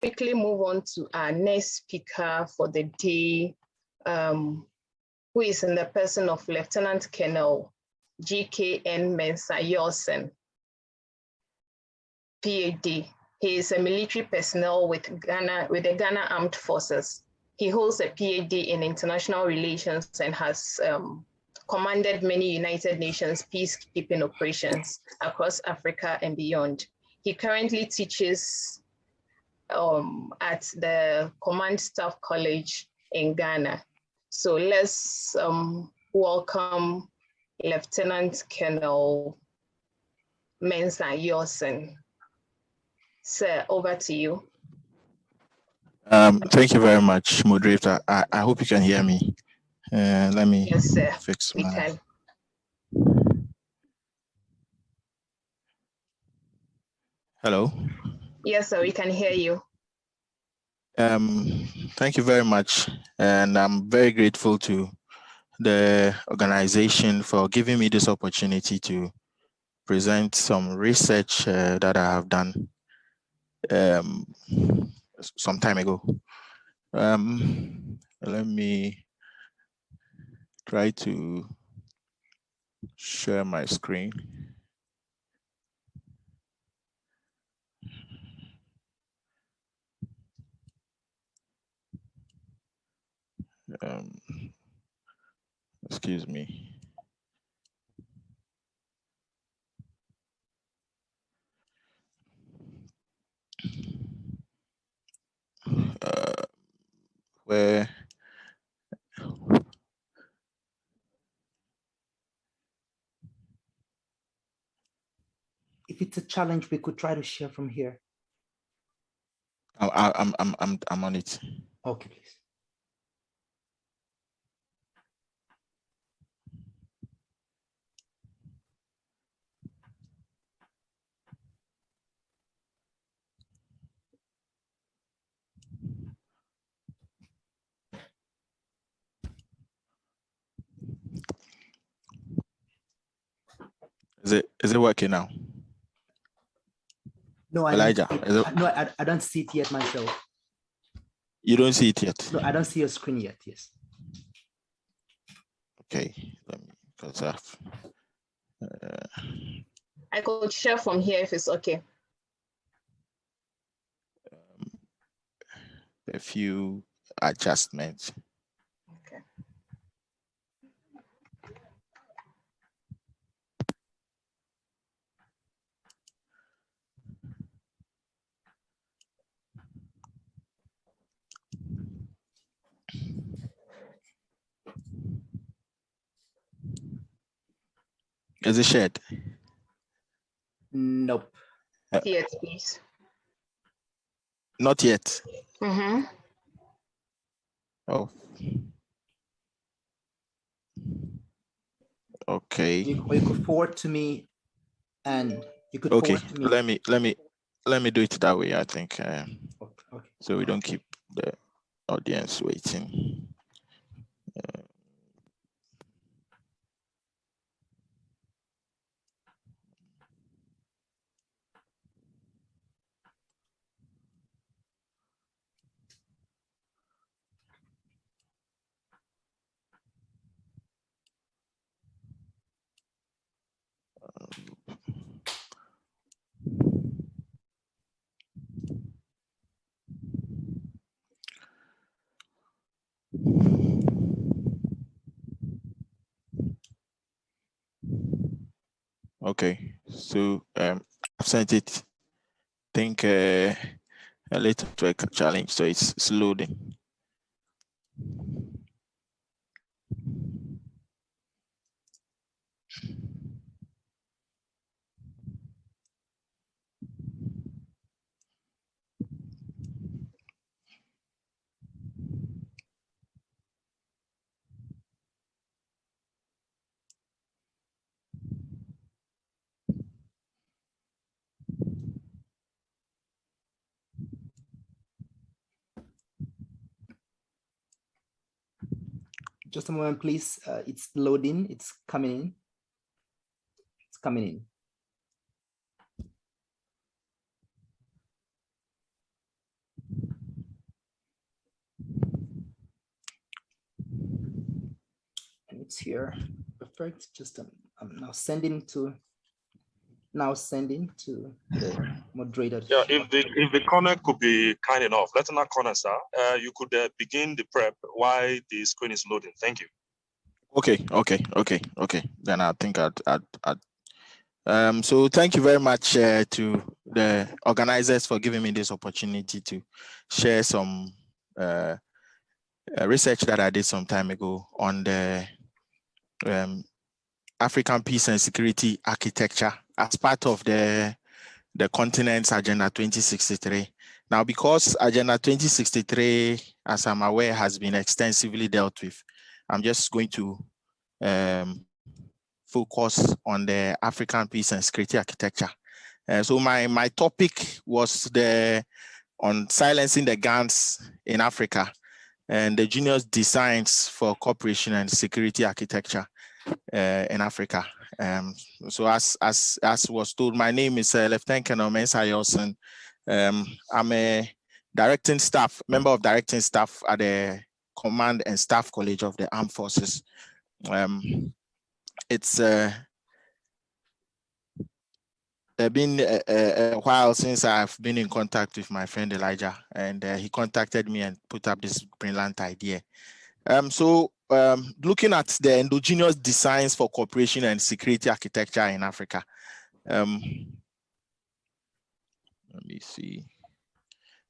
quickly move on to our next speaker for the day, who is in the person of Lieutenant Colonel GKN Mensah-Yawson, Ph.D. He is a military personnel with the Ghana Armed Forces. He holds a Ph.D. in international relations and has commanded many United Nations peacekeeping operations across Africa and beyond. He currently teaches at the Command Staff College in Ghana. So let's welcome Lieutenant Colonel Mensah-Yawson. Sir, over to you. Thank you very much, moderator. I hope you can hear me. Let me fix my... Can. Hello? Yes, sir, we can hear you. Thank you very much. And I'm very grateful to the organization for giving me this opportunity to present some research that I have done some time ago. Let me try to share my screen. Excuse me. Where if it's a challenge, we could try to share from here. I'm on it. Okay, please. Is it working now? No, Elijah, I don't see it yet myself. You don't see it yet? No, I don't see your screen yet, yes. Okay, let me cut off. I could share from here if it's okay. A few adjustments. Okay. Is it shared? Nope. Not yet, please. Not yet. Mm-hmm. Oh. Okay. You could forward to me, and you could okay. forward to me. Let me do it that way. I think Okay. so we don't keep the audience waiting. Okay, so I've sent it. I think a little network challenge, so it's loading. Just a moment, please. It's loading. It's coming in. It's coming in. It's here. Perfect. Just I'm now sending to the moderator. Yeah, if the corner could be kind enough, Lieutenant Corner, sir, you could begin the prep while the screen is loading. Thank you. Okay. Then I think so thank you very much to the organizers for giving me this opportunity to share some research that I did some time ago on the African peace and security architecture as part of the continent's Agenda 2063. Now, because Agenda 2063, as I'm aware, has been extensively dealt with, I'm just going to focus on the African peace and security architecture. So my topic was on silencing the guns in Africa and the Endogenous designs for cooperation and security architecture in Africa. So as was told, my name is Lieutenant Colonel Mensah-Yawson. I'm a member of directing staff at the Command and Staff College of the Armed Forces. It's been a while since I've been in contact with my friend Elijah, and he contacted me and put up this brilliant idea. Looking at the endogenous designs for cooperation and security architecture in Africa. Let me see.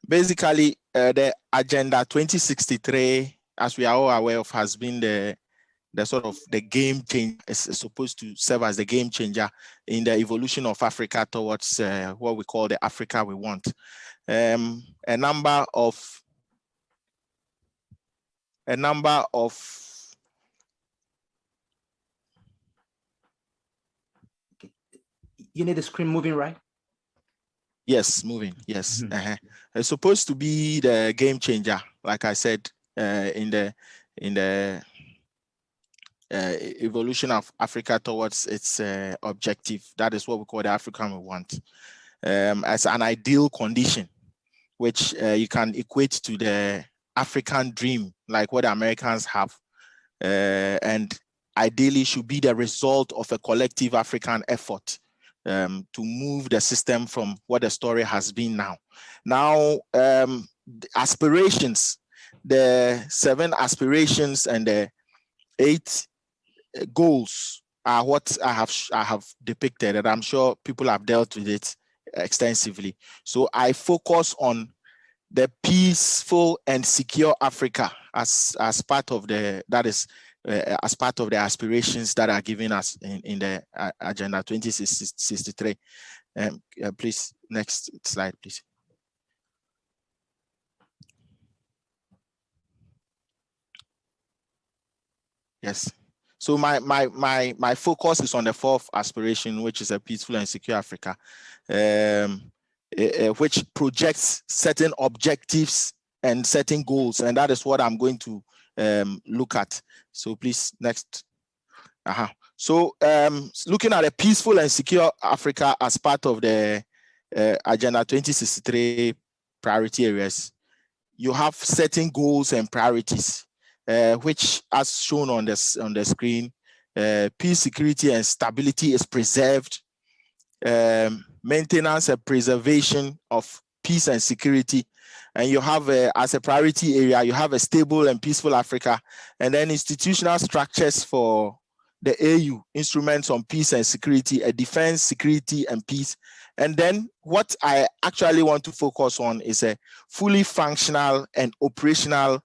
Basically, the Agenda 2063, as we are all aware of, has been the sort of the game changer. Is supposed to serve as the game changer in the evolution of Africa towards what we call the Africa we want. A number of You need the screen moving, right? Yes, moving. Yes. It's supposed to be the game changer, like I said, in the evolution of Africa towards its objective. That is what we call the African we want, as an ideal condition, which you can equate to the African dream, like what the Americans have, and ideally should be the result of a collective African effort to move the system from what the story has been now. Now, the aspirations, the 7 aspirations and the 8 goals are what I have depicted, and I'm sure people have dealt with it extensively. So I focus on the peaceful and secure Africa as part of as part of the aspirations that are given us in the Agenda 2063. Please, next slide, please. Yes. So my focus is on the 4th aspiration, which is a peaceful and secure Africa, which projects certain objectives and certain goals, and that is what I'm going to look at. So please, next. So looking at a peaceful and secure Africa as part of the Agenda 2063 priority areas, you have certain goals and priorities, which, as shown on the screen, peace, security, and stability is preserved. Maintenance and preservation of peace and security, and you have as a priority area, you have a stable and peaceful Africa, and then institutional structures for the AU, instruments on peace and security, a defense, security, and peace. And then what I actually want to focus on is a fully functional and operational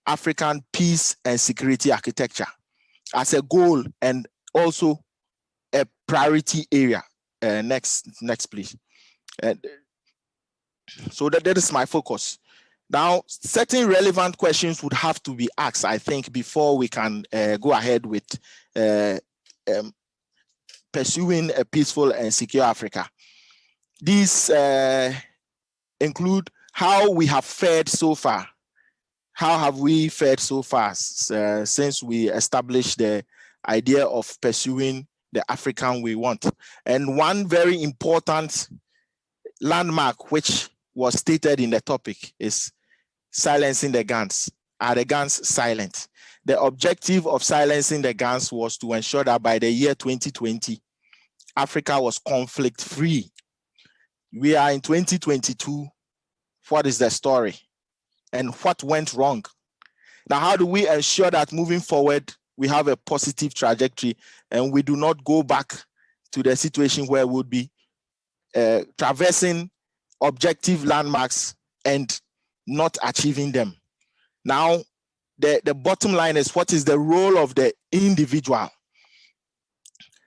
African peace and security architecture as a goal and also a priority area. Next, please. So that is my focus. Now, certain relevant questions would have to be asked, I think, before we can go ahead with pursuing a peaceful and secure Africa. These include how we have fared so far. How have we fared so far since we established the idea of pursuing the African we want? And one very important landmark, which was stated in the topic, is silencing the guns. are the guns silent? The objective of silencing the guns was to ensure that by the year 2020, Africa was conflict-free. We are in 2022. What is the story? And what went wrong? Now, how do we ensure that moving forward, we have a positive trajectory and we do not go back to the situation where we would be traversing objective landmarks and not achieving them? Now, the bottom line is, what is the role of the individual?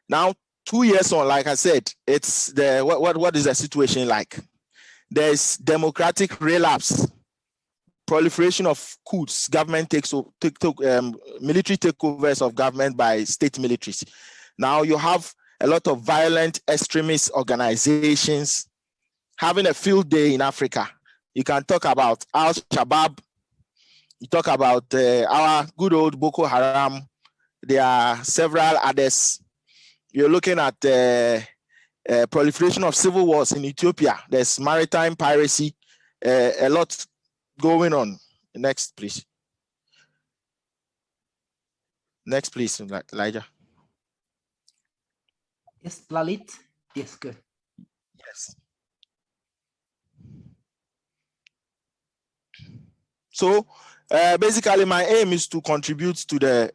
Now, 2 years on, like I said, it's the what is the situation like? There's democratic relapse, proliferation of coups, government military takeovers of government by state militaries. Now you have a lot of violent extremist organizations having a field day in Africa. You can talk about Al-Shabaab, you talk about our good old Boko Haram. There are several others. You're looking at proliferation of civil wars in Ethiopia. There's maritime piracy, a lot going on. Next, please. Next, please, Elijah. Yes, Lalit. Yes, good. Yes. So basically, my aim is to contribute to the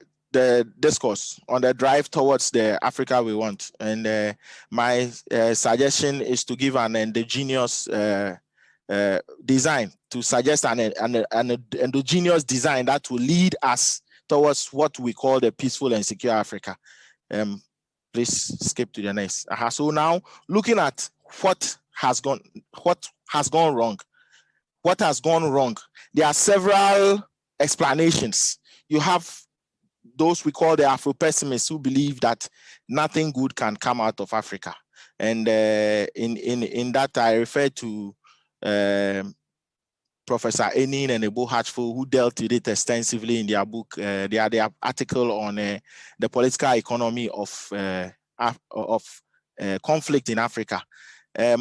discourse on the drive towards the Africa we want. And my suggestion is to give an endogenous design, to suggest an endogenous design that will lead us towards what we call the peaceful and secure Africa. Please skip to the next. So now, looking at what has gone wrong. What has gone wrong? There are several explanations. You have those we call the Afro-pessimists who believe that nothing good can come out of Africa. And in that, I refer to Professor Enin and Ebo Hatchful, who dealt with it extensively in their book, their article on the political economy of conflict in Africa. They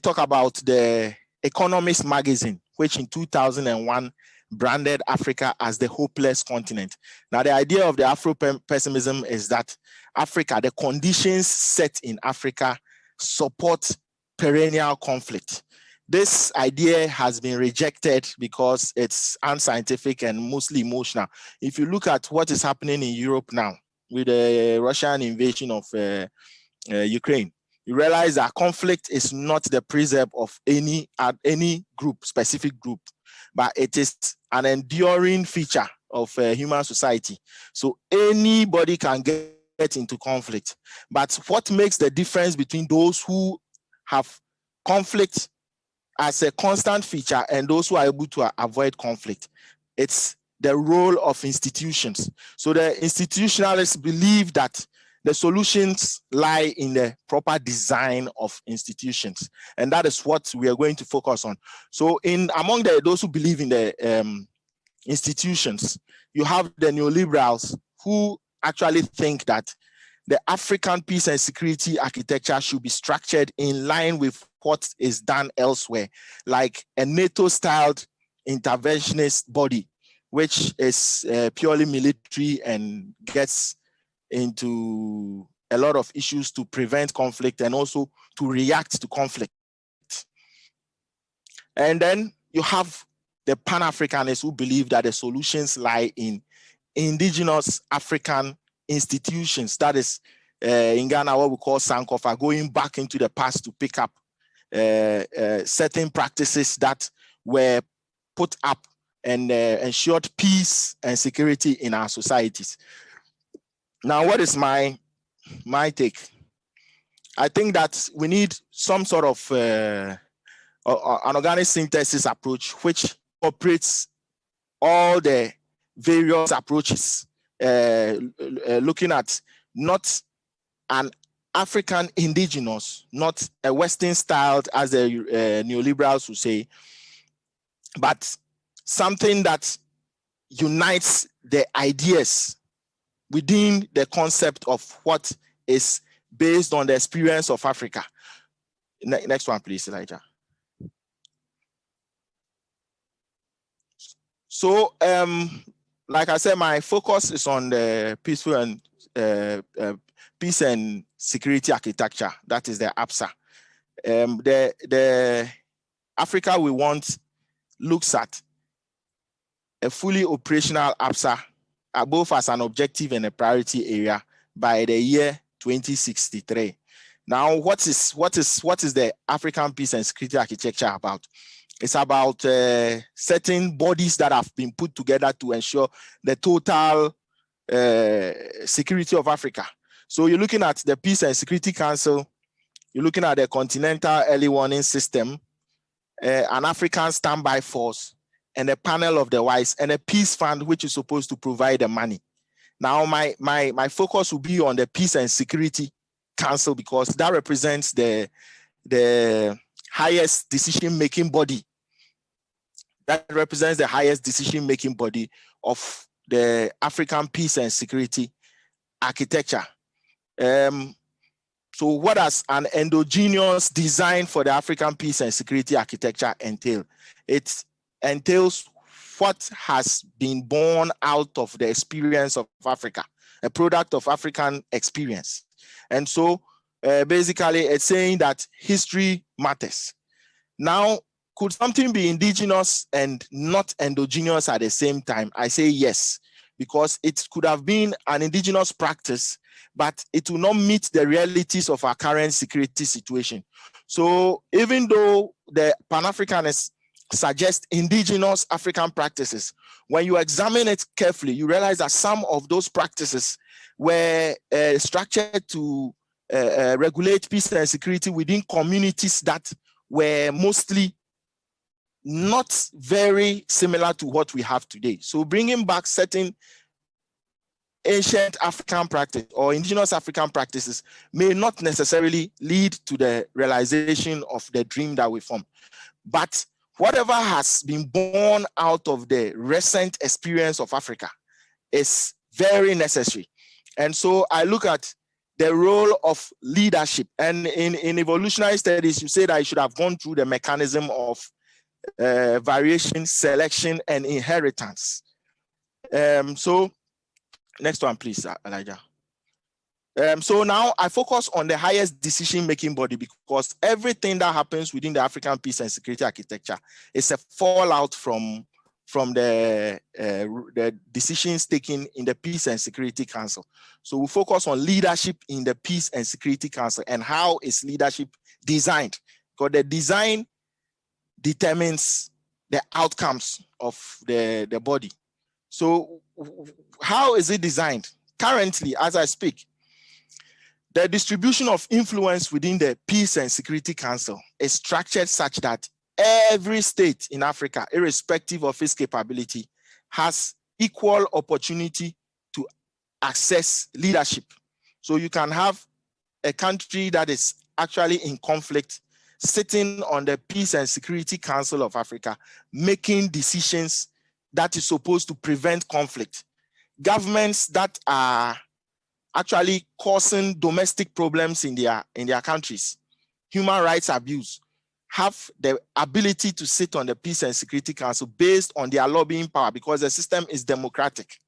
talk about the Economist magazine, which in 2001 branded Africa as the hopeless continent. Now, the idea of the Afro-pessimism is that Africa, the conditions set in Africa support perennial conflict. This idea has been rejected because it's unscientific and mostly emotional. If you look at what is happening in Europe now with the Russian invasion of Ukraine, you realize that conflict is not the precept of any group, specific group, but it is an enduring feature of human society. So anybody can get into conflict. But what makes the difference between those who have conflict as a constant feature and those who are able to avoid conflict? It's the role of institutions. So the institutionalists believe that the solutions lie in the proper design of institutions. And that is what we are going to focus on. So among those who believe in the institutions, you have the neoliberals who actually think that the African peace and security architecture should be structured in line with what is done elsewhere, like a NATO-styled interventionist body, which is purely military and gets into a lot of issues to prevent conflict and also to react to conflict. And then you have the Pan-Africanists who believe that the solutions lie in indigenous African institutions. That is in Ghana, what we call Sankofa, going back into the past to pick up certain practices that were put up and ensured peace and security in our societies. Now, what is my take? I think that we need some sort of an organic synthesis approach which operates all the various approaches, looking at not an African indigenous, not a Western styled, as the neoliberals would say, but something that unites the ideas within the concept of what is based on the experience of Africa. Next one, please, Elijah. So, like I said, my focus is on the peaceful and peace and security architecture. That is the APSA. The Africa we want looks at a fully operational APSA, both as an objective and a priority area by the year 2063. Now, what is the African peace and security architecture about? It's about certain bodies that have been put together to ensure the total security of Africa. So you're looking at the Peace and Security Council, you're looking at the Continental Early Warning System, an African Standby Force, and a panel of the wise, and a peace fund which is supposed to provide the money. Now, my focus will be on the Peace and Security Council because that represents the highest decision-making body. That represents the highest decision-making body of the African peace and security architecture. So what does an endogenous design for the African peace and security architecture entail? It entails what has been born out of the experience of Africa, a product of African experience. And so basically it's saying that history matters. Now, could something be indigenous and not endogenous at the same time? I say yes, because it could have been an indigenous practice, but it will not meet the realities of our current security situation. So even though the Pan-Africanists suggest indigenous African practices, when you examine it carefully, you realize that some of those practices were structured to regulate peace and security within communities that were mostly not very similar to what we have today. So bringing back certain ancient African practice or indigenous African practices may not necessarily lead to the realization of the dream that we form. But whatever has been born out of the recent experience of Africa is very necessary. And so I look at the role of leadership. And in evolutionary studies, you say that you should have gone through the mechanism of variation, selection, and inheritance. So next one, please, Elijah. So now I focus on the highest decision-making body because everything that happens within the African peace and security architecture is a fallout from the decisions taken in the Peace and Security Council. So we focus on leadership in the Peace and Security Council and how is leadership designed, because the design determines the outcomes of the body. So how is it designed? Currently, as I speak, the distribution of influence within the Peace and Security Council is structured such that every state in Africa, irrespective of its capability, has equal opportunity to access leadership. So you can have a country that is actually in conflict sitting on the Peace and Security Council of Africa, making decisions that is supposed to prevent conflict. Governments that are actually causing domestic problems in their countries, human rights abuse, have the ability to sit on the Peace and Security Council based on their lobbying power because the system is democratic.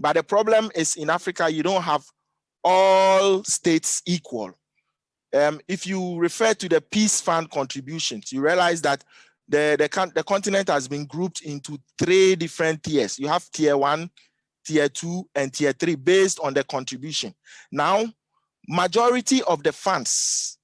But the problem is in Africa, you don't have all states equal. If you refer to the Peace Fund contributions, you realize that the continent has been grouped into 3 different tiers. You have tier 1, tier 2, and tier 3 based on the contribution. Now, majority of the funds,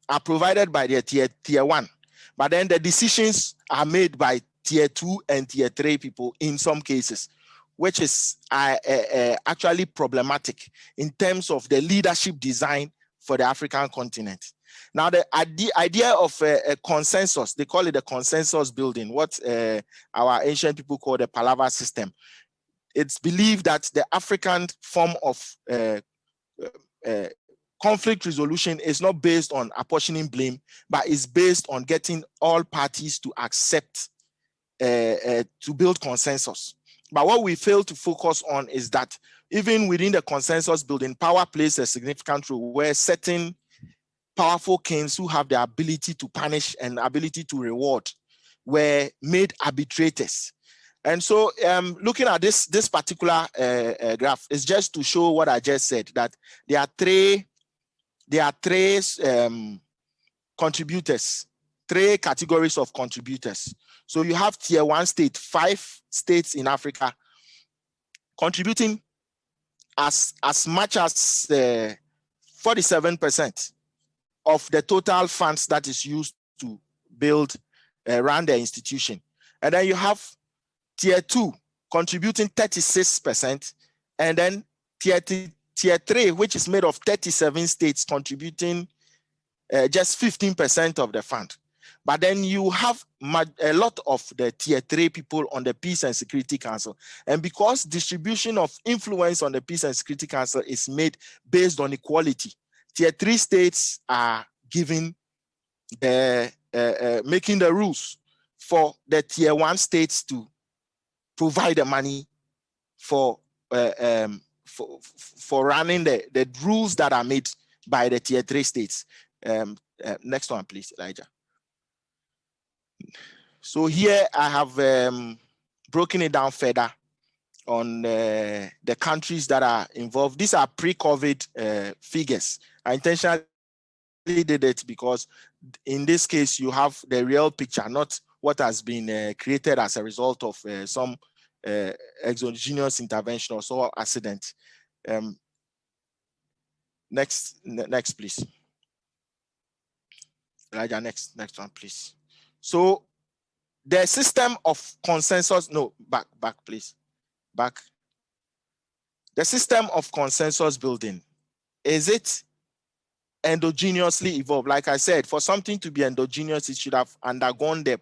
are provided by the tier 1, but then the decisions are made by tier 2 and tier 3 people in some cases, which is actually problematic in terms of the leadership design for the African continent. Now, the idea of a consensus, they call it the consensus building, what our ancient people call the Palava system. It's believed that the African form of conflict resolution is not based on apportioning blame, but is based on getting all parties to accept to build consensus. But what we fail to focus on is that even within the consensus building, power plays a significant role where certain powerful kings who have the ability to punish and ability to reward were made arbitrators. And so looking at this particular graph is just to show what I just said, that there are three contributors, three categories of contributors. So you have tier 1 state, 5 states in Africa contributing as much as 47% of the total funds that is used to build run the institution. And then you have tier 2 contributing 36%, and then tier 3, which is made of 37 states, contributing just 15% of the fund. But then you have a lot of the tier 3 people on the Peace and Security Council. And because distribution of influence on the Peace and Security Council is made based on equality, tier 3 states are giving making the rules for the tier 1 states to provide the money for running the rules that are made by the tier 3 states. Next one, please, Elijah. So here I have broken it down further on the countries that are involved. These are pre-COVID figures. I intentionally did it because in this case, you have the real picture, not what has been created as a result of some exogenous intervention or so accident. Next, please. Elijah, next one, please. So the system of consensus, no, back, please, back. The system of consensus building, is it endogenously evolved? Like I said, for something to be endogenous, it should have undergone the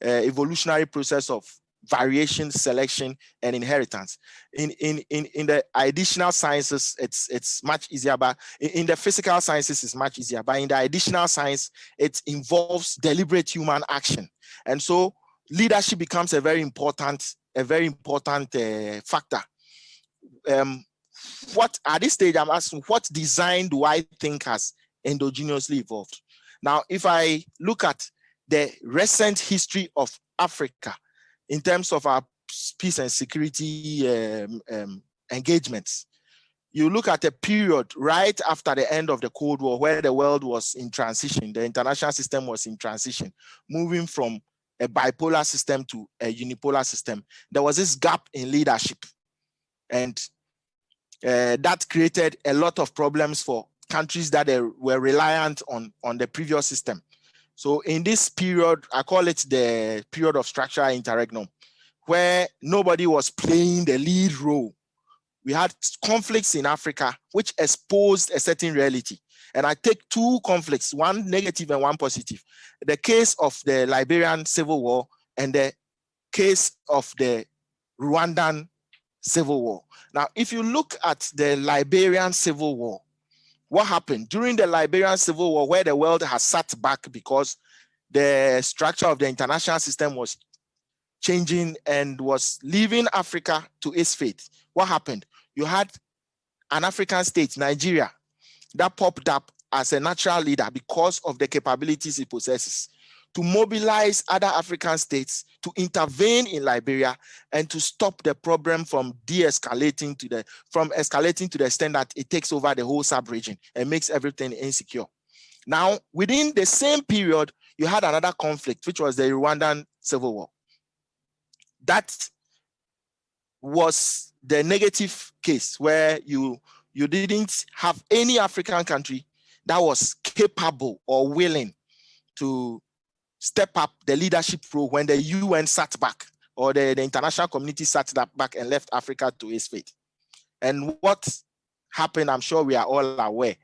evolutionary process of variation, selection, and inheritance. In the additional sciences, it's much easier, but in the physical sciences, it's much easier. But in the additional science, it involves deliberate human action. And so leadership becomes a very important factor. What at this stage, I'm asking, what design do I think has endogenously evolved? Now, if I look at the recent history of Africa in terms of our peace and security engagements, you look at a period right after the end of the Cold War where the world was in transition, the international system was in transition, moving from a bipolar system to a unipolar system. There was this gap in leadership, and that created a lot of problems for countries that were reliant on the previous system. So in this period, I call it the period of structural interregnum, where nobody was playing the lead role. We had conflicts in Africa, which exposed a certain reality. And I take two conflicts, one negative and one positive. The case of the Liberian Civil War and the case of the Rwandan Civil War. Now, if you look at the Liberian Civil War, what happened during the Liberian Civil War, where the world has sat back because the structure of the international system was changing and was leaving Africa to its fate? What happened? You had an African state, Nigeria, that popped up as a natural leader because of the capabilities it possesses to mobilize other African states to intervene in Liberia and to stop the problem from escalating to the extent that it takes over the whole sub-region and makes everything insecure. Now, within the same period, you had another conflict, which was the Rwandan Civil War. That was the negative case where you didn't have any African country that was capable or willing to step up the leadership role when the UN sat back or the international community sat back and left Africa to its fate. And what happened, I'm sure we are all aware,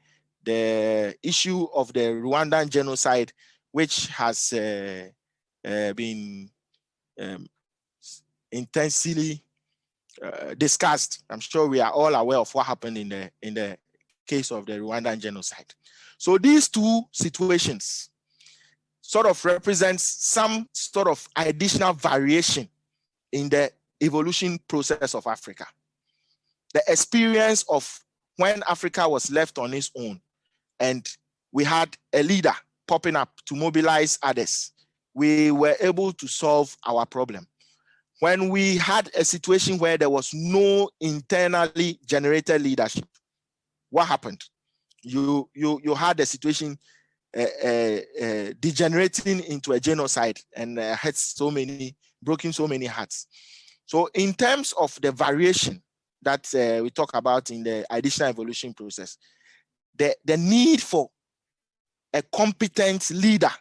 the issue of the Rwandan Genocide, which has been intensely discussed. I'm sure we are all aware of what happened in the case of the Rwandan Genocide. So these two situations sort of represents some sort of additional variation in the evolution process of Africa. The experience of when Africa was left on its own and we had a leader popping up to mobilize others, we were able to solve our problem. When we had a situation where there was no internally generated leadership, what happened? You had a situation degenerating into a genocide and broken so many hearts. So in terms of the variation that we talk about in the additional evolution process, the need for a competent leader,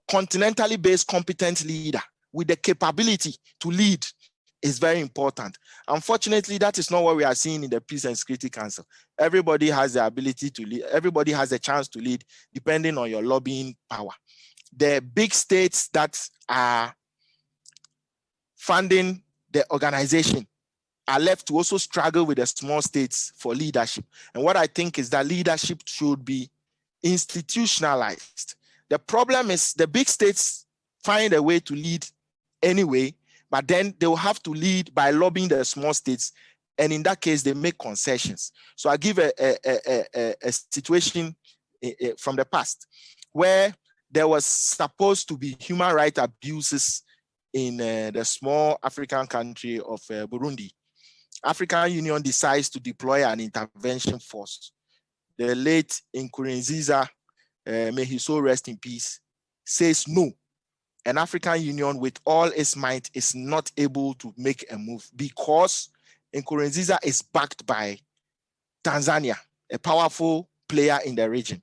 continentally based competent leader with the capability to lead is very important. Unfortunately, that is not what we are seeing in the Peace and Security Council. Everybody has the ability to lead. Everybody has a chance to lead, depending on your lobbying power. The big states that are funding the organization are left to also struggle with the small states for leadership. And what I think is that leadership should be institutionalized. The problem is the big states find a way to lead anyway, but then they will have to lead by lobbying the small states. And in that case, they make concessions. So I give a situation from the past where there was supposed to be human rights abuses in the small African country of Burundi. African Union decides to deploy an intervention force. The late Nkurunziza, may his soul rest in peace, says no. An African Union with all its might is not able to make a move because Nkurunziza is backed by Tanzania, a powerful player in the region.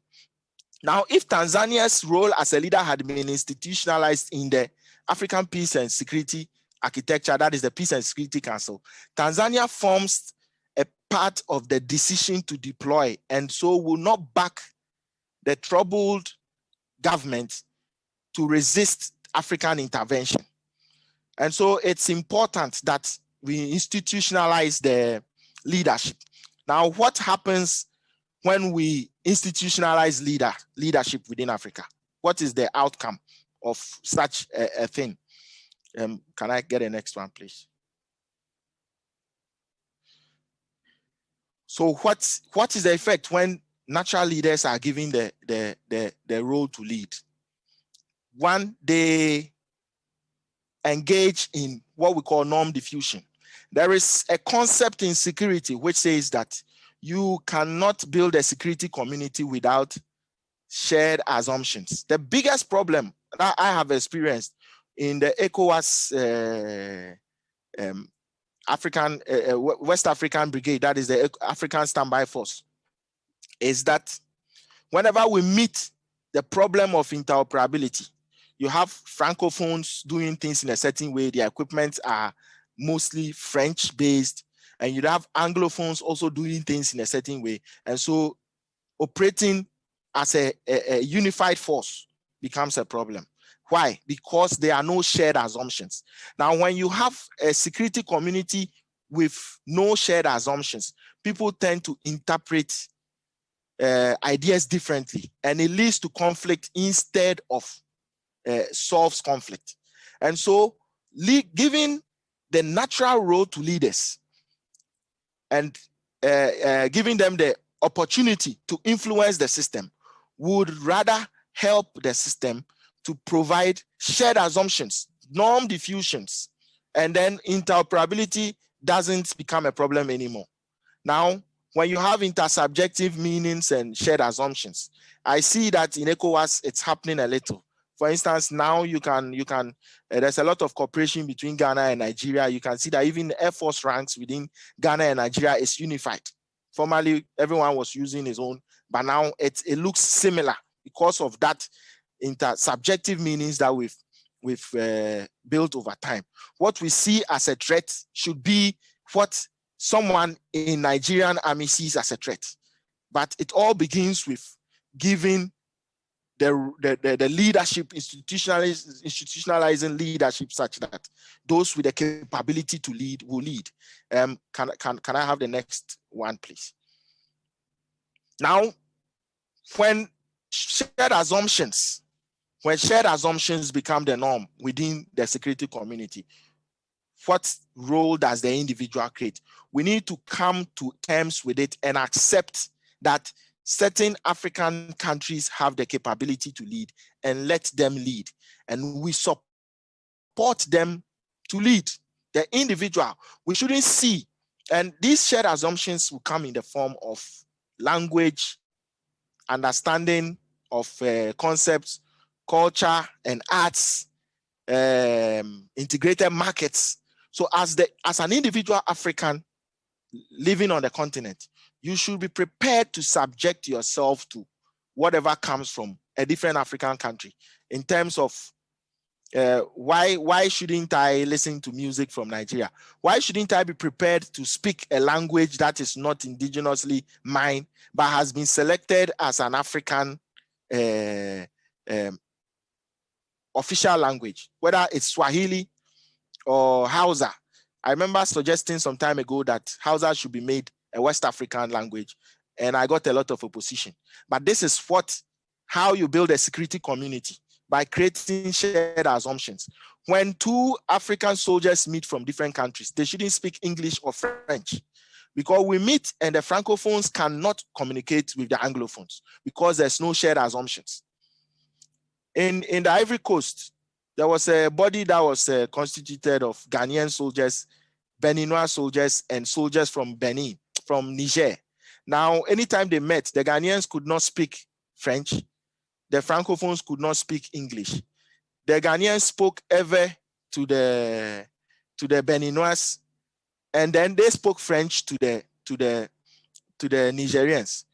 Now, if Tanzania's role as a leader had been institutionalized in the African Peace and Security Architecture, that is the Peace and Security Council, Tanzania forms a part of the decision to deploy and so will not back the troubled government to resist African intervention. And so it's important that we institutionalize the leadership. Now, what happens when we institutionalize leadership within Africa? What is the outcome of such a thing? Can I get the next one, please? So what is the effect when natural leaders are given the role to lead? One, they engage in what we call norm diffusion. There is a concept in security which says that you cannot build a security community without shared assumptions. The biggest problem that I have experienced in the ECOWAS West African Brigade, that is the African Standby Force, is that whenever we meet the problem of interoperability, you have Francophones doing things in a certain way, the equipment are mostly French-based, and you have Anglophones also doing things in a certain way. And so operating as a unified force becomes a problem. Why? Because there are no shared assumptions. Now, when you have a security community with no shared assumptions, people tend to interpret ideas differently, and it leads to conflict instead of solves conflict. And so giving the natural role to leaders and giving them the opportunity to influence the system would rather help the system to provide shared assumptions, norm diffusions, and then interoperability doesn't become a problem anymore. Now, when you have intersubjective meanings and shared assumptions, I see that in ECOWAS, it's happening a little. For instance, now you can there's a lot of cooperation between Ghana and Nigeria. You can see that even the Air Force ranks within Ghana and Nigeria is unified. Formerly, everyone was using his own, but now it looks similar because of that intersubjective meanings that we've built over time. What we see as a threat should be what someone in Nigerian army sees as a threat. But it all begins with giving the leadership, institutionalizing leadership such that those with the capability to lead will lead. Can I have the next one, please? Now, when shared assumptions become the norm within the security community, what role does the individual create? We need to come to terms with it and accept that certain African countries have the capability to lead, and let them lead. And we support them to lead. The individual, we shouldn't see, and these shared assumptions will come in the form of language, understanding of concepts, culture, and arts, integrated markets. So as an individual African living on the continent, you should be prepared to subject yourself to whatever comes from a different African country in terms of why shouldn't I listen to music from Nigeria? Why shouldn't I be prepared to speak a language that is not indigenously mine, but has been selected as an African official language, whether it's Swahili or Hausa? I remember suggesting some time ago that Hausa should be made a West African language, and I got a lot of opposition. But this is how you build a security community, by creating shared assumptions. When two African soldiers meet from different countries, they shouldn't speak English or French, because we meet and the Francophones cannot communicate with the Anglophones because there's no shared assumptions. In the Ivory Coast, there was a body that was constituted of Ghanaian soldiers, Beninois soldiers, and soldiers from Benin, from Niger. Now, anytime they met, the Ghanaians could not speak French. The Francophones could not speak English. The Ghanaians spoke Ewe to the Beninois, and then they spoke French to the Nigerians.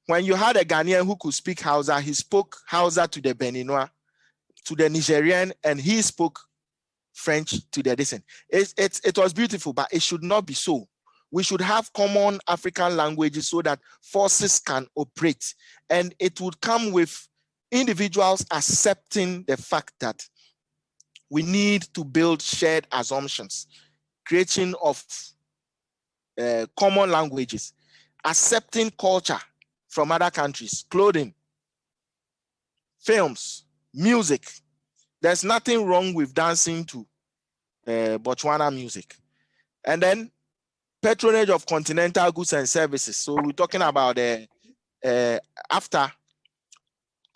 When you had a Ghanaian who could speak Hausa, he spoke Hausa to the Beninois, to the Nigerian, and he spoke French to the distant. It was beautiful, but it should not be so. We should have common African languages so that forces can operate, and it would come with individuals accepting the fact that we need to build shared assumptions, creation of common languages, accepting culture from other countries, clothing, films, music. There's nothing wrong with dancing to Botswana music. And then patronage of continental goods and services. So we're talking about after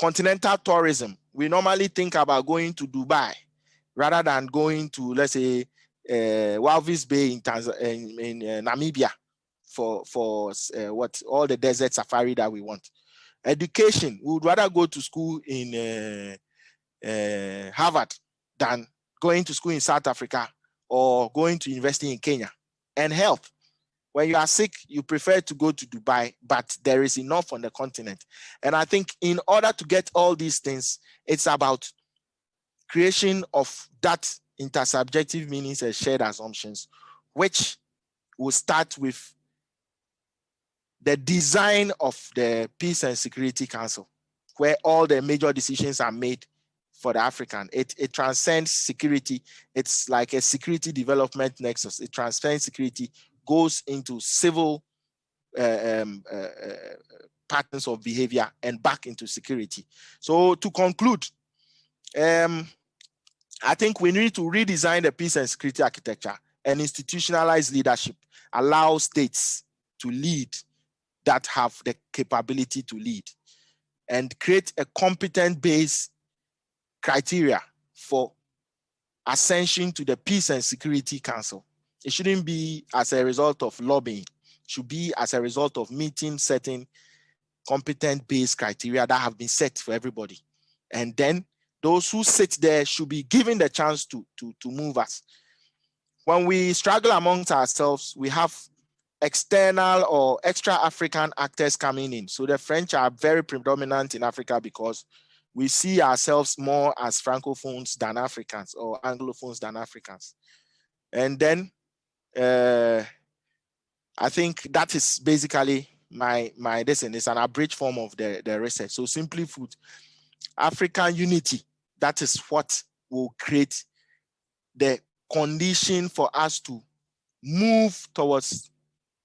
continental tourism, we normally think about going to Dubai rather than going to, let's say, Walvis Bay in Namibia for what all the desert safari that we want. Education, we would rather go to school in Harvard than going to school in South Africa or going to university in Kenya. And health, when you are sick, you prefer to go to Dubai, but there is enough on the continent. And I think in order to get all these things, it's about creation of that intersubjective meanings and shared assumptions, which will start with the design of the Peace and Security Council, where all the major decisions are made for the African. It transcends security. It's like a security development nexus. It transcends security, goes into civil patterns of behavior and back into security. So to conclude, I think we need to redesign the peace and security architecture and institutionalize leadership, allow states to lead that have the capability to lead, and create a competent-based criteria for ascension to the Peace and Security Council. It shouldn't be as a result of lobbying. It should be as a result of meeting certain competent-based criteria that have been set for everybody. And then those who sit there should be given the chance to move us. When we struggle amongst ourselves, we have external or extra African actors coming in. So the French are very predominant in Africa because we see ourselves more as Francophones than Africans, or Anglophones than Africans. And then I think that is basically my lesson. It's an abridged form of the research. So simply put, African unity, that is what will create the condition for us to move towards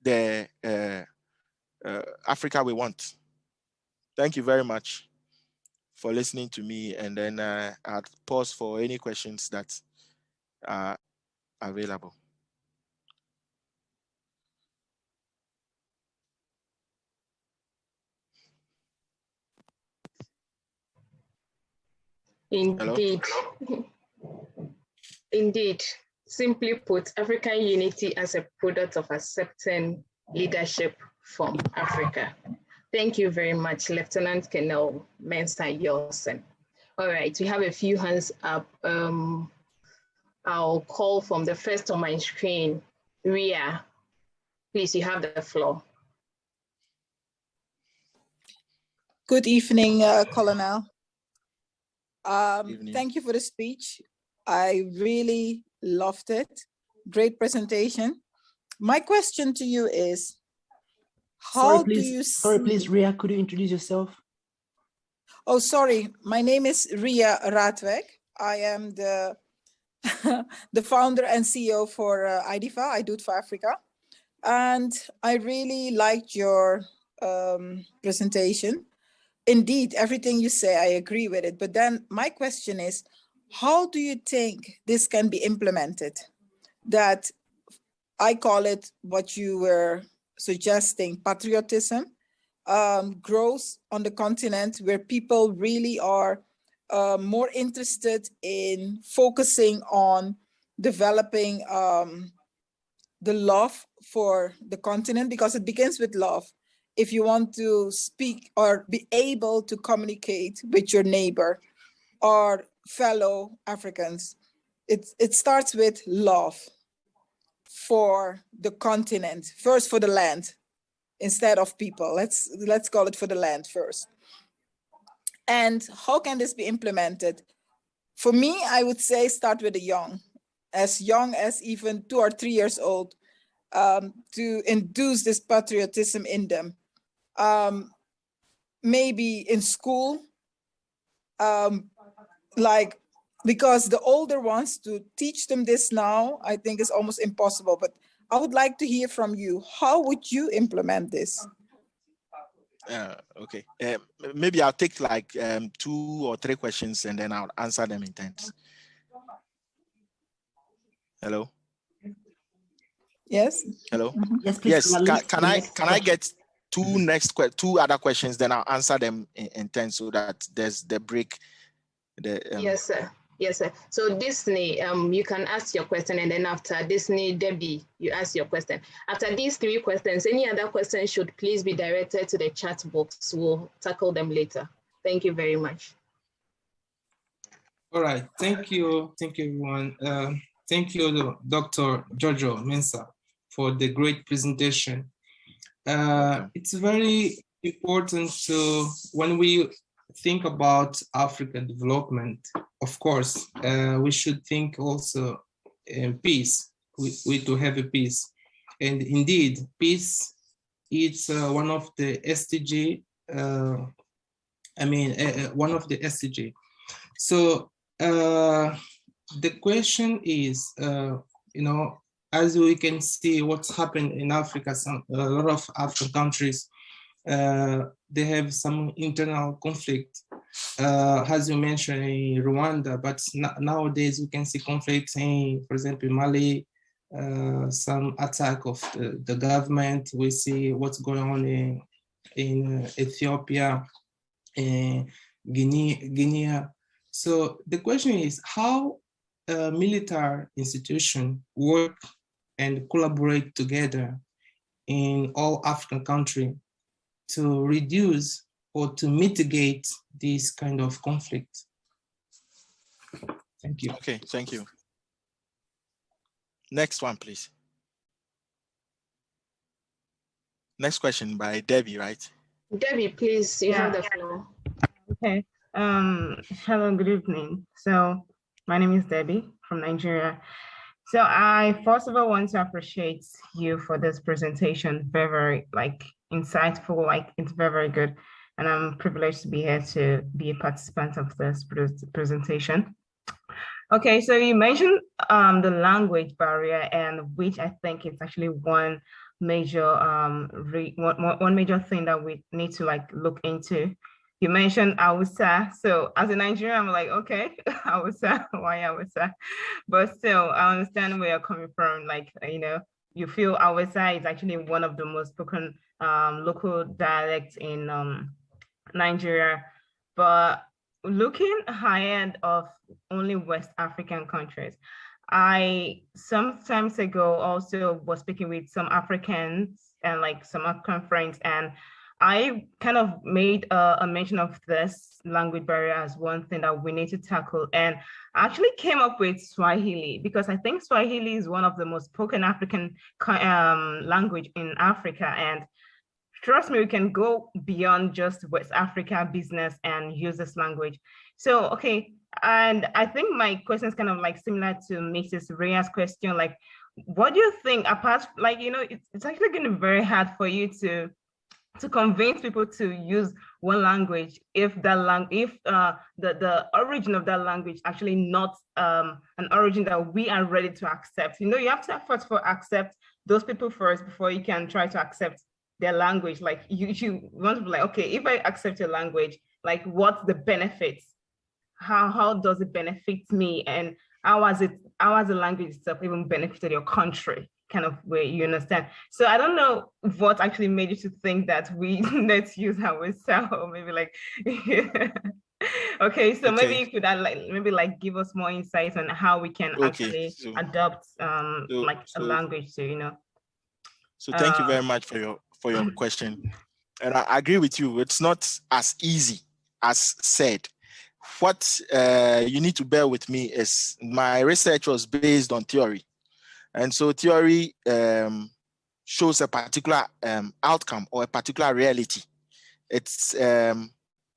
the Africa we want. Thank you very much for listening to me. And then I'll pause for any questions that are available. Indeed. Hello? Indeed. Simply put, African unity as a product of accepting leadership from Africa. Thank you very much, Lieutenant Colonel Mensah-Yawson. All right, we have a few hands up. I'll call from the first on my screen. Ria, please, you have the floor. Good evening, Colonel. Thank you for the speech. I really loved it. Great presentation. My question to you is, how do you see... Sorry, please, Ria, could you introduce yourself? Oh, sorry. My name is Ria Raatweg. I am the, the founder and CEO for IDFA, I Do It for Africa. And I really liked your presentation. Indeed, everything you say, I agree with it. But then my question is, how do you think this can be implemented? That I call it what you were suggesting, patriotism, grows on the continent where people really are more interested in focusing on developing the love for the continent, because it begins with love. If you want to speak or be able to communicate with your neighbor or fellow Africans, it starts with love for the continent, first for the land instead of people. Let's call it for the land first. And how can this be implemented? For me, I would say start with the young as even 2 or 3 years old, to induce this patriotism in them. Maybe in school, because the older ones, to teach them this now, I think is almost impossible. But I would like to hear from you. How would you implement this? Okay. Maybe I'll take like 2 or 3 questions and then I'll answer them in turns. Hello? Yes. Hello? Mm-hmm. Yes, please. Yes. Can I get 2 other questions, then I'll answer them in turns so that there's the break. Yes, sir. Yes, sir. So Disney, you can ask your question, and then after Disney, Debbie, you ask your question. After these 3 questions, any other questions should please be directed to the chat box. We'll tackle them later. Thank you very much. All right. Thank you. Thank you, everyone. Thank you, Dr. Jojo Mensah, for the great presentation. It's very important to, when we think about African development, of course, we should think also in peace. We to have a peace. And indeed, peace is one of the SDG, one of the SDG. So the question is, as we can see what's happened in Africa, a lot of African countries, they have some internal conflict, as you mentioned in Rwanda, but nowadays we can see conflicts in, for example, Mali, some attack of the government. We see what's going on in Ethiopia, in Guinea. So the question is how military institutions work and collaborate together in all African countries to reduce or to mitigate this kind of conflict. Thank you. Okay, thank you. Next one, please. Next question by Debbie, right? Debbie, please, you have the floor. Okay. Hello, good evening. So my name is Debbie from Nigeria. So I first of all want to appreciate you for this presentation. Very, insightful, it's very good. And I'm privileged to be here to be a participant of this presentation. Okay, so you mentioned the language barrier, and which I think is actually one major one major thing that we need to look into. You mentioned Hausa. So as a Nigerian, I'm like, okay, Hausa, why Hausa? But still, I understand where you're coming from. You feel Hausa is actually one of the most spoken local dialects in Nigeria. But looking ahead of only West African countries, I some times ago also was speaking with some Africans and like some African friends, and I kind of made a mention of this language barrier as one thing that we need to tackle, and I actually came up with Swahili because I think Swahili is one of the most spoken African language in Africa, and trust me, we can go beyond just West Africa business and use this language. So, okay, and I think my question is kind of like similar to Mrs. Rhea's question, like, what do you think, apart, like, you know, it's actually going to be very hard for you to convince people to use one language if the origin of that language actually not an origin that we are ready to accept. You know, you have to first for accept those people first before you can try to accept their language. Like you want to be like, okay, if I accept your language, like what's the benefits? How does it benefit me? And how has the language itself even benefited your country? Kind of way, you understand? So I don't know what actually made you to think that we need to use ourselves, or maybe like okay, so maybe you could like give us more insights on how we can actually adopt like a language to, you know. So thank you very much for your question. And I agree with you. It's not as easy as said. What you need to bear with me is my research was based on theory. And so theory shows a particular outcome or a particular reality. It's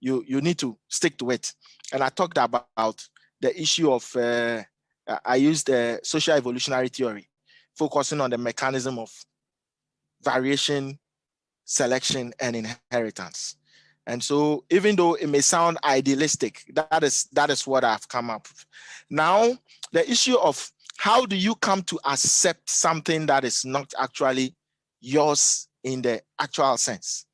you need to stick to it. And I talked about the issue of I used social evolutionary theory, focusing on the mechanism of variation, selection, and inheritance. And so even though it may sound idealistic, that is what I've come up with. Now, the issue of how do you come to accept something that is not actually yours in the actual sense?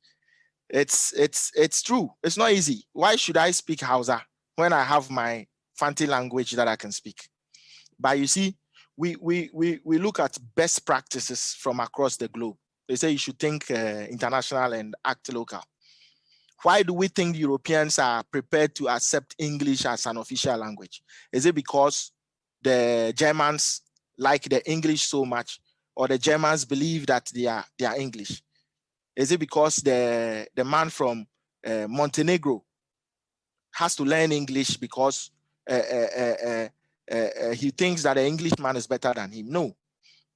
It's true. It's not easy. Why should I speak Hausa when I have my Fanti language that I can speak? But you see, we look at best practices from across the globe. They say you should think international and act local. Why do we think Europeans are prepared to accept English as an official language? Is it because the Germans like the English so much, or the Germans believe that they are English? Is it because the man from Montenegro has to learn English because he thinks that the Englishman is better than him? No,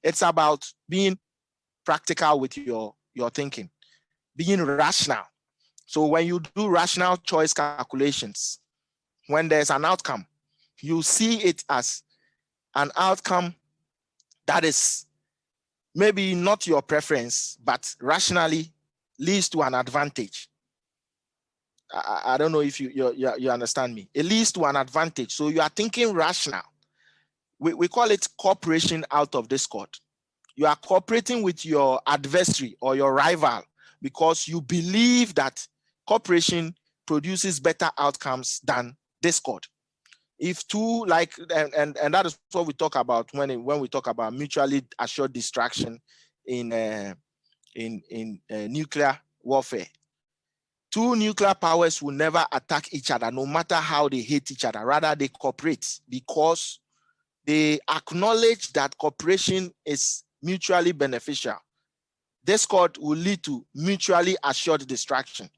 it's about being practical with your thinking, being rational. So when you do rational choice calculations, when there's an outcome, you see it as an outcome that is maybe not your preference, but rationally leads to an advantage. I don't know if you understand me. It leads to an advantage. So you are thinking rational. We call it cooperation out of discord. You are cooperating with your adversary or your rival because you believe that cooperation produces better outcomes than discord. If two, like, and that is what we talk about when we talk about mutually assured distraction in nuclear warfare. Two nuclear powers will never attack each other, no matter how they hate each other. Rather, they cooperate because they acknowledge that cooperation is mutually beneficial. Discord will lead to mutually assured distraction.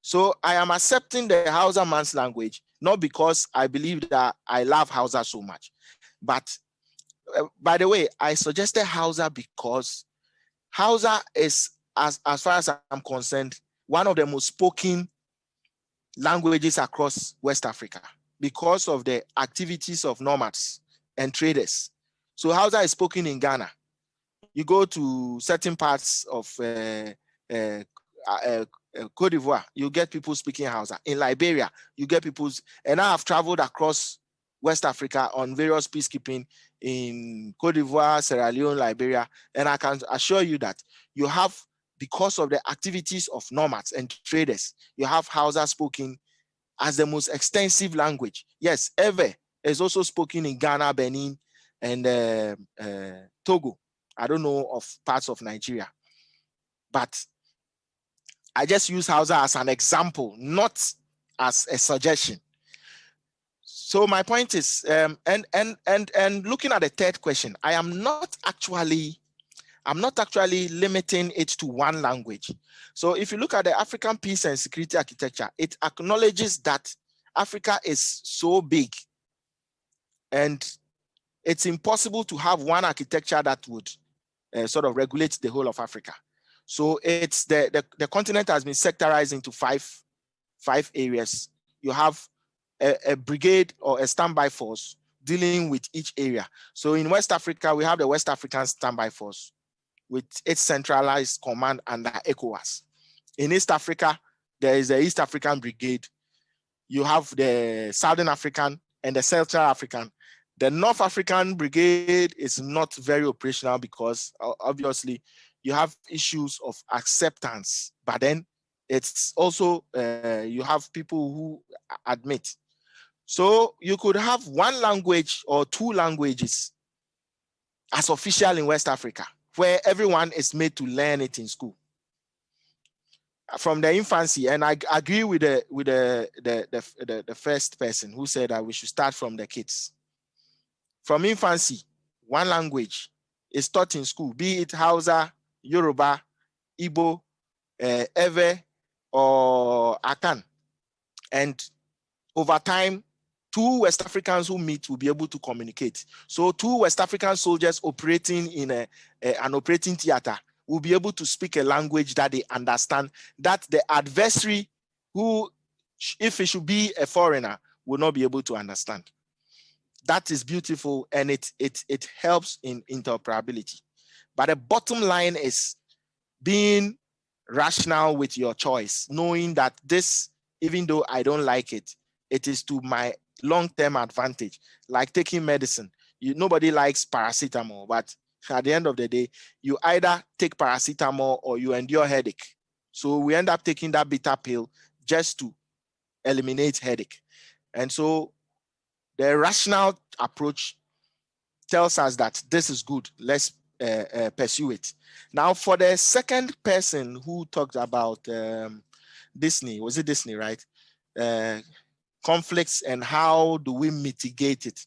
So I am accepting the Hausa man's language, not because I believe that I love Hausa so much. But by the way, I suggested Hausa because Hausa is, as far as I'm concerned, one of the most spoken languages across West Africa because of the activities of nomads and traders. So Hausa is spoken in Ghana. You go to certain parts of Cote d'Ivoire, you get people speaking Hausa. In Liberia, you get people, and I have traveled across West Africa on various peacekeeping in Cote d'Ivoire, Sierra Leone, Liberia, and I can assure you that you have, because of the activities of nomads and traders, you have Hausa spoken as the most extensive language. Yes, Ewe is also spoken in Ghana, Benin, and Togo. I don't know of parts of Nigeria, but I just use Hausa as an example, not as a suggestion. So my point is, and looking at the third question, I'm not actually limiting it to one language. So if you look at the African peace and security architecture, it acknowledges that Africa is so big and it's impossible to have one architecture that would sort of regulate the whole of Africa. So it's the continent has been sectorized into five areas. You have a brigade or a standby force dealing with each area. So in West Africa, we have the West African Standby Force with its centralized command under ECOWAS. In East Africa, there is the East African Brigade. You have the Southern African and the Central African. The North African Brigade is not very operational because obviously you have issues of acceptance, but then it's also, you have people who admit. So you could have one language or two languages as official in West Africa, where everyone is made to learn it in school from the infancy. And I agree with the first person who said that we should start from the kids. From infancy, one language is taught in school, be it Hausa, Yoruba, Igbo, Ewe, or Akan. And over time, two West Africans who meet will be able to communicate. So two West African soldiers operating in an operating theater will be able to speak a language that they understand, that the adversary, who, if it should be a foreigner, will not be able to understand. That is beautiful, and it helps in interoperability. But the bottom line is being rational with your choice, knowing that this, even though I don't like it, it is to my long-term advantage. Like taking medicine, nobody likes paracetamol, but at the end of the day, you either take paracetamol or you endure headache. So we end up taking that bitter pill just to eliminate headache. And so the rational approach tells us that this is good. Let's pursue it. Now, for the second person who talked about Disney, was it Disney, right? Conflicts and how do we mitigate it?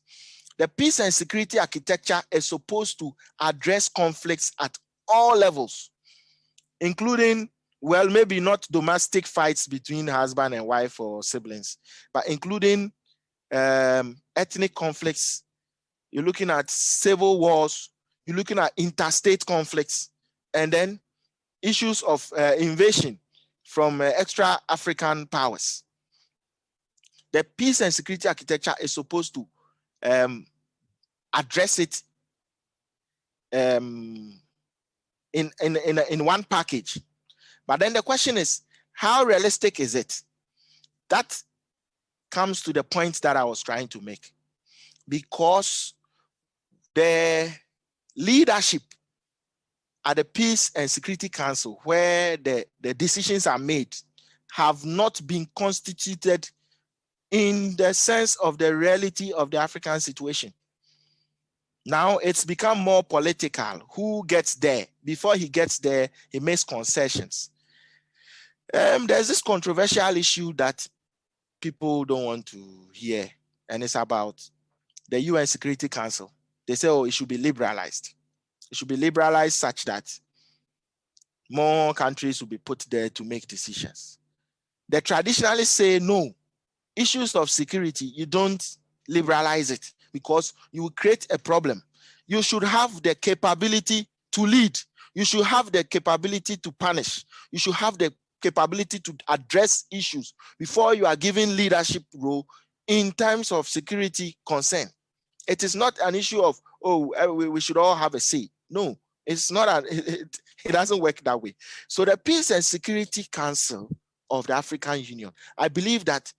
The peace and security architecture is supposed to address conflicts at all levels, including, well, maybe not domestic fights between husband and wife or siblings, but including ethnic conflicts. You're looking at civil wars, you're looking at interstate conflicts, and then issues of invasion from extra African powers. The peace and security architecture is supposed to address it in one package. But then the question is, how realistic is it? That comes to the point that I was trying to make. Because the leadership at the Peace and Security Council, where the decisions are made, have not been constituted in the sense of the reality of the African situation. Now it's become more political. Who gets there? Before he gets there, he makes concessions. There's this controversial issue that people don't want to hear, and it's about the UN Security Council. They say, oh, it should be liberalized. It should be liberalized such that more countries will be put there to make decisions. The traditionalists say, no, issues of security, you don't liberalize it because you will create a problem. You should have the capability to lead. You should have the capability to punish. You should have the capability to address issues before you are given leadership role in terms of security concern. It is not an issue of, oh, we should all have a say. No, it's not. It doesn't work that way. So the Peace and Security Council of the African Union, I believe that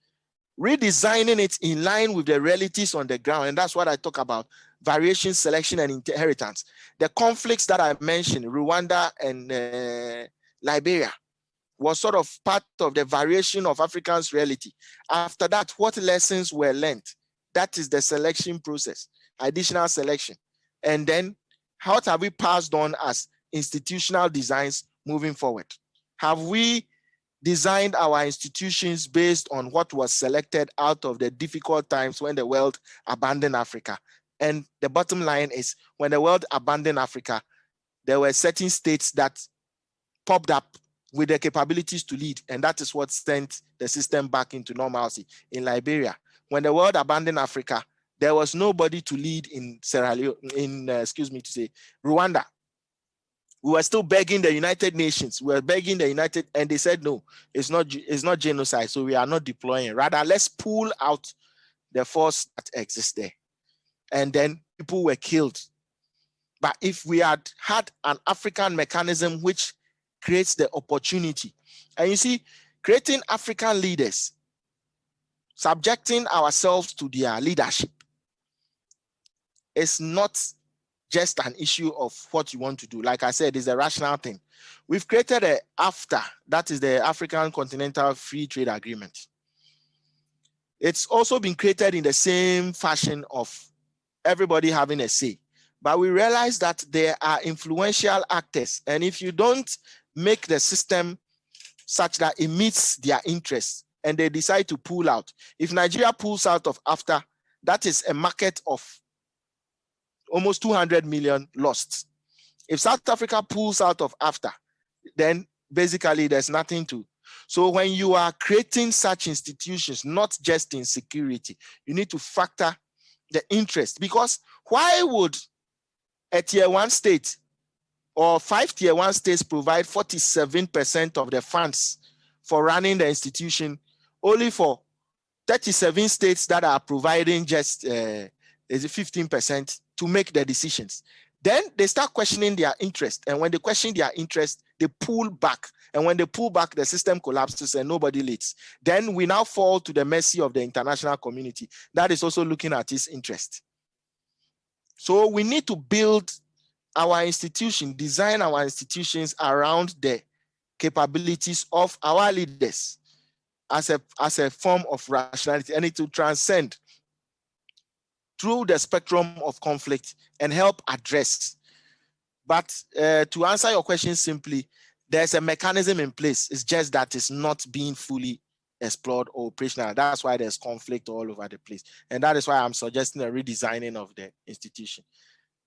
redesigning it in line with the realities on the ground, and that's what I talk about, variation, selection, and inheritance. The conflicts that I mentioned, Rwanda and Liberia, was sort of part of the variation of Africans' reality. After that, what lessons were learned? That is the selection process, additional selection. And then how have we passed on as institutional designs moving forward? Have we designed our institutions based on what was selected out of the difficult times when the world abandoned Africa. And the bottom line is, when the world abandoned Africa, there were certain states that popped up with the capabilities to lead, and that is what sent the system back into normalcy. In Liberia, when the world abandoned Africa, there was nobody to lead in Rwanda. We were still begging the United Nations. We were begging the United, and they said, no, it's not genocide, so we are not deploying. Rather, let's pull out the force that exists there. And then people were killed. But if we had had an African mechanism which creates the opportunity, and you see, creating African leaders, subjecting ourselves to their leadership, is not just an issue of what you want to do. Like I said, it's a rational thing. We've created a AFTA, that is the African Continental Free Trade Agreement. It's also been created in the same fashion of everybody having a say. But we realize that there are influential actors, and if you don't make the system such that it meets their interests and they decide to pull out, if Nigeria pulls out of AFTA, that is a market of almost 200 million lost. If South Africa pulls out of AFTA, then basically there's nothing to. So when you are creating such institutions, not just in security, you need to factor the interest, because why would a tier 1 state or 5 tier 1 states provide 47% of the funds for running the institution, only for 37 states that are providing just 15% to make the decisions? Then they start questioning their interest. And when they question their interest, they pull back. And when they pull back, the system collapses and nobody leads. Then we now fall to the mercy of the international community that is also looking at its interest. So we need to build our institution, design our institutions around the capabilities of our leaders as a form of rationality, and it to transcend through the spectrum of conflict and help address. But to answer your question simply, there's a mechanism in place. It's just that it's not being fully explored or operational. That's why there's conflict all over the place. And that is why I'm suggesting a redesigning of the institution.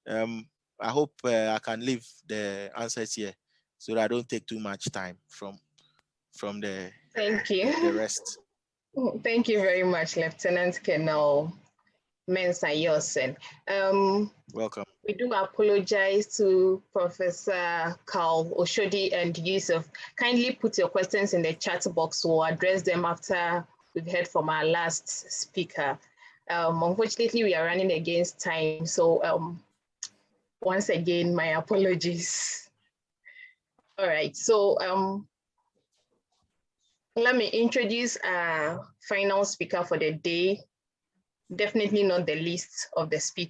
I hope I can leave the answers here so that I don't take too much time from the, Thank you. The rest. Thank you very much, Lieutenant Colonel Mensah-Yawson. Welcome. We do apologize to Professor Carl Oshodi and Yusuf. Kindly put your questions in the chat box. We'll address them after we've heard from our last speaker. Unfortunately, we are running against time. So once again, my apologies. All right, so let me introduce our final speaker for the day. Definitely not the least of the speakers.